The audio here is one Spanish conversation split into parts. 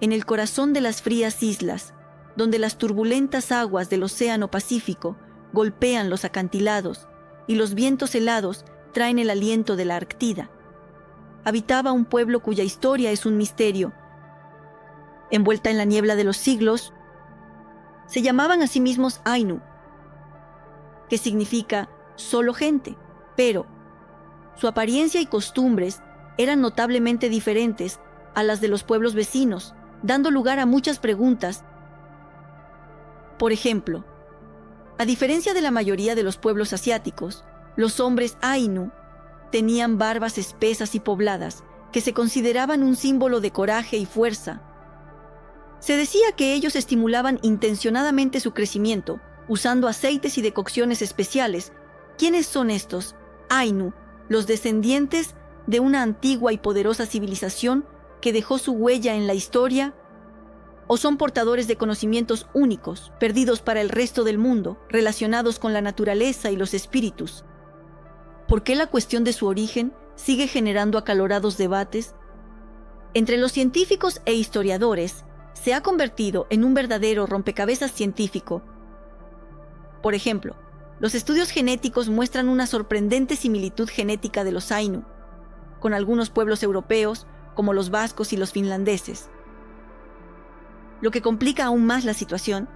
en el corazón de las frías islas, donde las turbulentas aguas del Océano Pacífico golpean los acantilados y los vientos helados traen el aliento de la Arctida. Habitaba un pueblo cuya historia es un misterio. Envuelta en la niebla de los siglos, se llamaban a sí mismos Ainu, que significa solo gente, pero su apariencia y costumbres eran notablemente diferentes a las de los pueblos vecinos, dando lugar a muchas preguntas. Por ejemplo, a diferencia de la mayoría de los pueblos asiáticos, los hombres Ainu tenían barbas espesas y pobladas que se consideraban un símbolo de coraje y fuerza. Se decía que ellos estimulaban intencionadamente su crecimiento, usando aceites y decocciones especiales. ¿Quiénes son estos? Ainu, los descendientes de una antigua y poderosa civilización que dejó su huella en la historia, o son portadores de conocimientos únicos, perdidos para el resto del mundo, relacionados con la naturaleza y los espíritus. ¿Por qué la cuestión de su origen sigue generando acalorados debates? Entre los científicos e historiadores, se ha convertido en un verdadero rompecabezas científico. Por ejemplo, los estudios genéticos muestran una sorprendente similitud genética de los Ainu, con algunos pueblos europeos, como los vascos y los finlandeses. Lo que complica aún más la situación,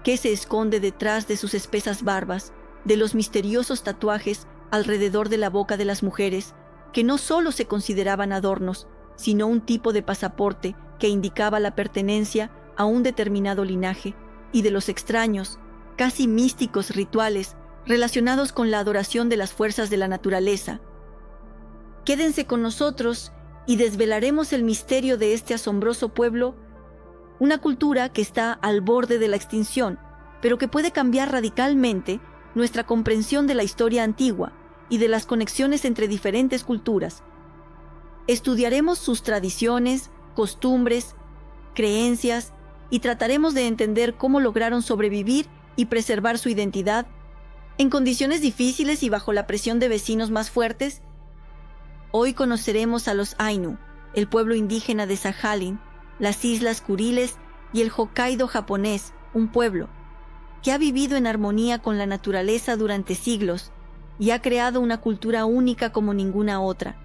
¿qué se esconde detrás de sus espesas barbas, de los misteriosos tatuajes alrededor de la boca de las mujeres, que no solo se consideraban adornos, sino un tipo de pasaporte que indicaba la pertenencia a un determinado linaje, y de los extraños, casi místicos rituales relacionados con la adoración de las fuerzas de la naturaleza? Quédense con nosotros y desvelaremos el misterio de este asombroso pueblo, una cultura que está al borde de la extinción, pero que puede cambiar radicalmente nuestra comprensión de la historia antigua y de las conexiones entre diferentes culturas. Estudiaremos sus tradiciones, costumbres, creencias y trataremos de entender cómo lograron sobrevivir y preservar su identidad en condiciones difíciles y bajo la presión de vecinos más fuertes. Hoy conoceremos a los Ainu, el pueblo indígena de Sajalín, las Islas Kuriles y el Hokkaido japonés, un pueblo que ha vivido en armonía con la naturaleza durante siglos y ha creado una cultura única como ninguna otra.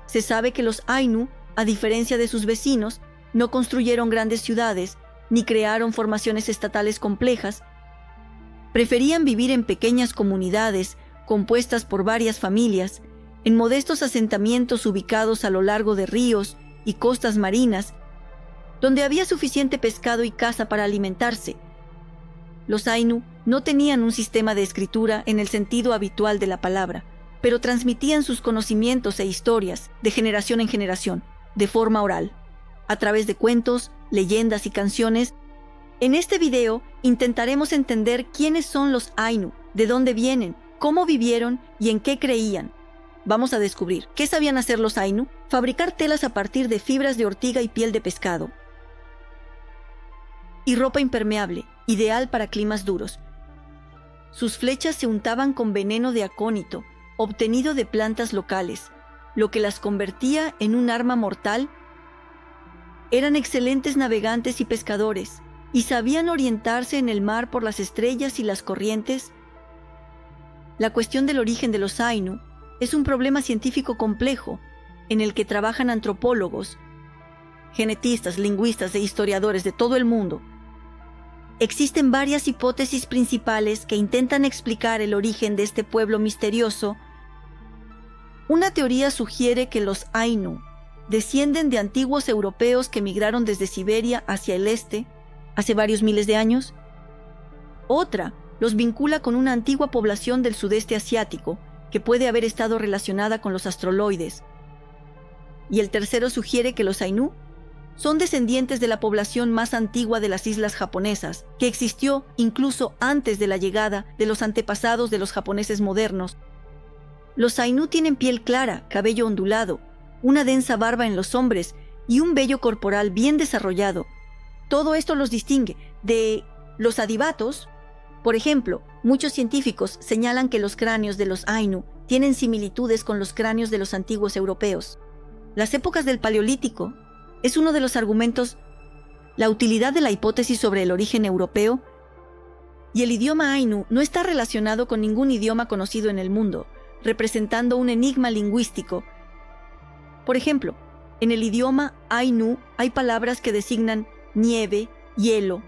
Se sabe que los Ainu, a diferencia de sus vecinos, no construyeron grandes ciudades ni crearon formaciones estatales complejas. Preferían vivir en pequeñas comunidades compuestas por varias familias, en modestos asentamientos ubicados a lo largo de ríos y costas marinas, donde había suficiente pescado y caza para alimentarse. Los Ainu no tenían un sistema de escritura en el sentido habitual de la palabra, pero transmitían sus conocimientos e historias de generación en generación, de forma oral, a través de cuentos, leyendas y canciones. En este video intentaremos entender quiénes son los Ainu, de dónde vienen, cómo vivieron y en qué creían. Vamos a descubrir qué sabían hacer los Ainu: fabricar telas a partir de fibras de ortiga y piel de pescado, y ropa impermeable, ideal para climas duros. Sus flechas se untaban con veneno de acónito, obtenido de plantas locales, lo que las convertía en un arma mortal. Eran excelentes navegantes y pescadores, y sabían orientarse en el mar por las estrellas y las corrientes. La cuestión del origen de los Ainu es un problema científico complejo, en el que trabajan antropólogos, genetistas, lingüistas e historiadores de todo el mundo. Existen varias hipótesis principales que intentan explicar el origen de este pueblo misterioso. Una teoría sugiere que los Ainu descienden de antiguos europeos que migraron desde Siberia hacia el este hace varios miles de años. Otra los vincula con una antigua población del sudeste asiático que puede haber estado relacionada con los astroloides. Y el tercero sugiere que los Ainu son descendientes de la población más antigua de las islas japonesas, que existió incluso antes de la llegada de los antepasados de los japoneses modernos. Los Ainu tienen piel clara, cabello ondulado, una densa barba en los hombres y un vello corporal bien desarrollado. Todo esto los distingue de los adivatos. Por ejemplo, muchos científicos señalan que los cráneos de los Ainu tienen similitudes con los cráneos de los antiguos europeos. Las épocas del Paleolítico es uno de los argumentos. La utilidad de la hipótesis sobre el origen europeo y el idioma Ainu no está relacionado con ningún idioma conocido en el mundo, representando un enigma lingüístico. Por ejemplo, en el idioma Ainu hay palabras que designan nieve, hielo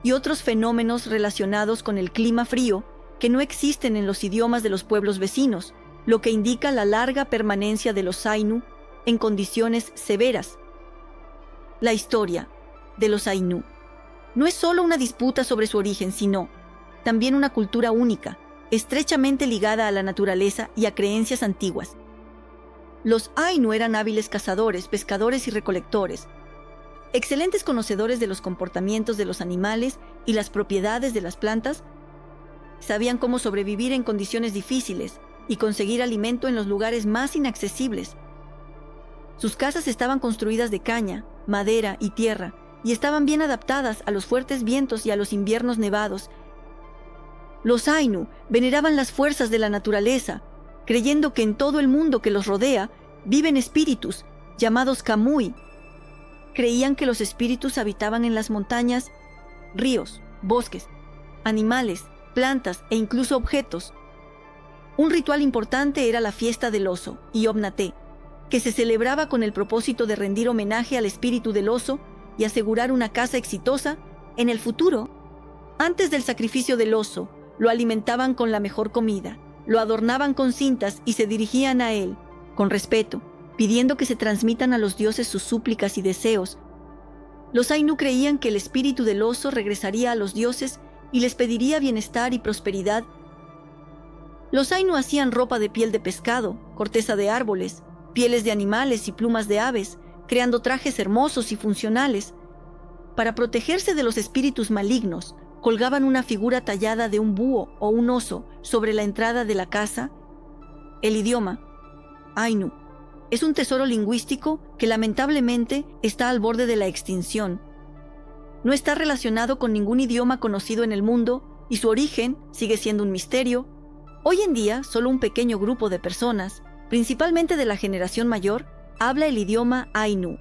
y otros fenómenos relacionados con el clima frío que no existen en los idiomas de los pueblos vecinos, lo que indica la larga permanencia de los Ainu en condiciones severas. La historia de los Ainu no es solo una disputa sobre su origen, sino también una cultura única, estrechamente ligada a la naturaleza y a creencias antiguas. Los Ainu eran hábiles cazadores, pescadores y recolectores, excelentes conocedores de los comportamientos de los animales y las propiedades de las plantas. Sabían cómo sobrevivir en condiciones difíciles y conseguir alimento en los lugares más inaccesibles. Sus casas estaban construidas de caña, madera y tierra, y estaban bien adaptadas a los fuertes vientos y a los inviernos nevados. Los Ainu veneraban las fuerzas de la naturaleza, creyendo que en todo el mundo que los rodea viven espíritus, llamados Kamui. Creían que los espíritus habitaban en las montañas, ríos, bosques, animales, plantas e incluso objetos. Un ritual importante era la fiesta del oso, Yom-Nateh, que se celebraba con el propósito de rendir homenaje al espíritu del oso y asegurar una caza exitosa en el futuro. Antes del sacrificio del oso, lo alimentaban con la mejor comida, lo adornaban con cintas y se dirigían a él, con respeto, pidiendo que se transmitan a los dioses sus súplicas y deseos. Los Ainu creían que el espíritu del oso regresaría a los dioses y les pediría bienestar y prosperidad. Los Ainu hacían ropa de piel de pescado, corteza de árboles, pieles de animales y plumas de aves, creando trajes hermosos y funcionales. Para protegerse de los espíritus malignos, colgaban una figura tallada de un búho o un oso sobre la entrada de la casa. El idioma Ainu es un tesoro lingüístico que lamentablemente está al borde de la extinción. No está relacionado con ningún idioma conocido en el mundo y su origen sigue siendo un misterio. Hoy en día, solo un pequeño grupo de personas, principalmente de la generación mayor, habla el idioma Ainu.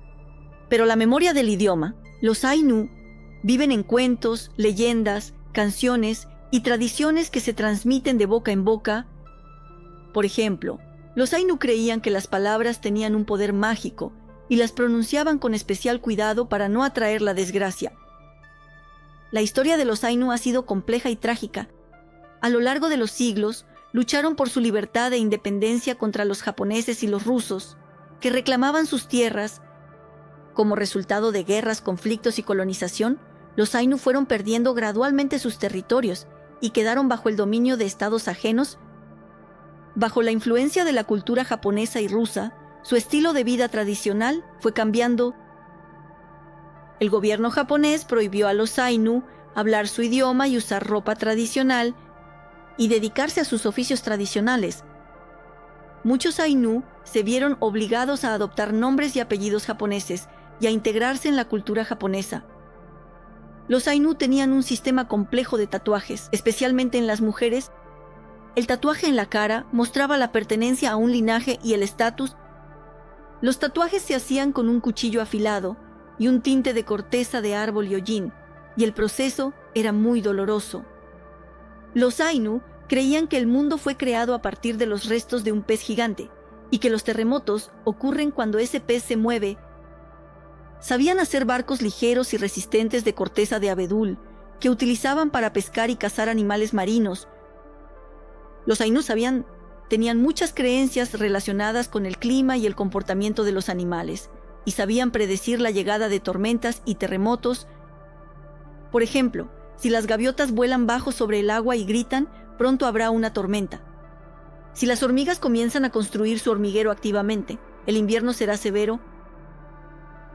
Pero la memoria del idioma, los Ainu, viven en cuentos, leyendas, canciones y tradiciones que se transmiten de boca en boca. Por ejemplo, los Ainu creían que las palabras tenían un poder mágico y las pronunciaban con especial cuidado para no atraer la desgracia. La historia de los Ainu ha sido compleja y trágica. A lo largo de los siglos, lucharon por su libertad e independencia contra los japoneses y los rusos, que reclamaban sus tierras. Como resultado de guerras, conflictos y colonización, los Ainu fueron perdiendo gradualmente sus territorios y quedaron bajo el dominio de estados ajenos. Bajo la influencia de la cultura japonesa y rusa, su estilo de vida tradicional fue cambiando. El gobierno japonés prohibió a los Ainu hablar su idioma y usar ropa tradicional y dedicarse a sus oficios tradicionales. Muchos Ainu se vieron obligados a adoptar nombres y apellidos japoneses y a integrarse en la cultura japonesa. Los Ainu tenían un sistema complejo de tatuajes, especialmente en las mujeres. El tatuaje en la cara mostraba la pertenencia a un linaje y el estatus. Los tatuajes se hacían con un cuchillo afilado y un tinte de corteza de árbol yojin, y el proceso era muy doloroso. Los Ainu creían que el mundo fue creado a partir de los restos de un pez gigante y que los terremotos ocurren cuando ese pez se mueve. Sabían hacer barcos ligeros y resistentes de corteza de abedul que utilizaban para pescar y cazar animales marinos. Los Ainu tenían muchas creencias relacionadas con el clima y el comportamiento de los animales y sabían predecir la llegada de tormentas y terremotos. Por ejemplo, si las gaviotas vuelan bajo sobre el agua y gritan, pronto habrá una tormenta. Si las hormigas comienzan a construir su hormiguero activamente, el invierno será severo.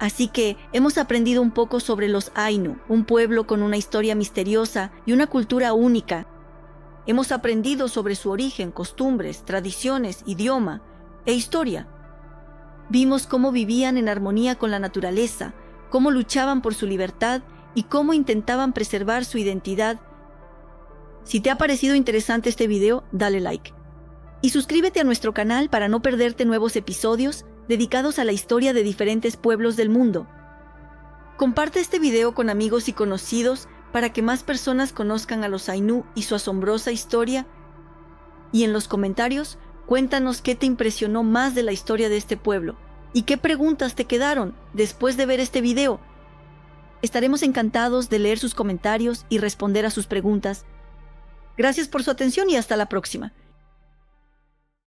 Así que hemos aprendido un poco sobre los Ainu, un pueblo con una historia misteriosa y una cultura única. Hemos aprendido sobre su origen, costumbres, tradiciones, idioma e historia. Vimos cómo vivían en armonía con la naturaleza, cómo luchaban por su libertad y cómo intentaban preservar su identidad. Si te ha parecido interesante este video, dale like. Y suscríbete a nuestro canal para no perderte nuevos episodios. dedicados a la historia de diferentes pueblos del mundo. Comparte este video con amigos y conocidos para que más personas conozcan a los Ainu y su asombrosa historia. Y en los comentarios, cuéntanos qué te impresionó más de la historia de este pueblo y qué preguntas te quedaron después de ver este video. Estaremos encantados de leer sus comentarios y responder a sus preguntas. Gracias por su atención y hasta la próxima.